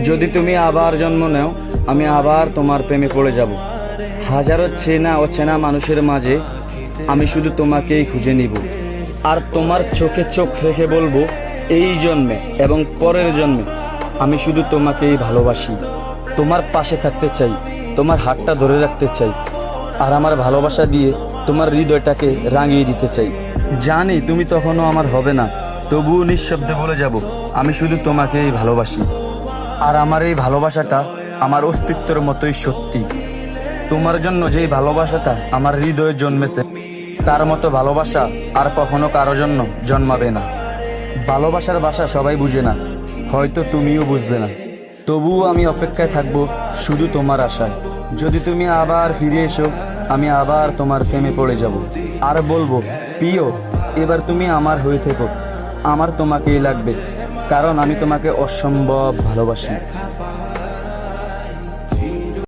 যদি তুমি আবার জন্ম নেও, আমি আবার তোমার প্রেমে পড়ে যাব। হাজারো চেনা অচেনা মানুষের মাঝে আমি শুধু তোমাকেই খুঁজে নিব, আর তোমার চোখে চোখ রেখে বলবো, এই জন্মে এবং পরের জন্মে আমি শুধু তোমাকেই ভালোবাসি। তোমার পাশে থাকতে চাই, তোমার হাতটা ধরে রাখতে চাই, আর আমার ভালোবাসা দিয়ে তোমার হৃদয়টাকে রাঙিয়ে দিতে চাই। জানি তুমি তখনও আমার হবে না, তবুও নিঃশব্দে বলে যাব, আমি শুধু তোমাকেই ভালোবাসি। আর আমার এই ভালোবাসাটা আমার অস্তিত্বের মতোই সত্যি। তোমার জন্য যেই ভালোবাসাটা আমার হৃদয়ে জন্মেছে, তার মতো ভালোবাসা আর কখনো কারো জন্য জন্মাবে না। ভালোবাসার ভাষা সবাই বুঝে না, হয়তো তুমিও বুঝবে না, তবুও আমি অপেক্ষায় থাকবো শুধু তোমার আশায়। যদি তুমি আবার ফিরে এসো, আমি আবার তোমার প্রেমে পড়ে যাব, আর বলবো, প্রিয়, এবার তুমি আমার হয়ে থেকো। আমার তোমাকেই লাগবে, কারণ আমি তোমাকে অসম্ভব ভালোবাসি।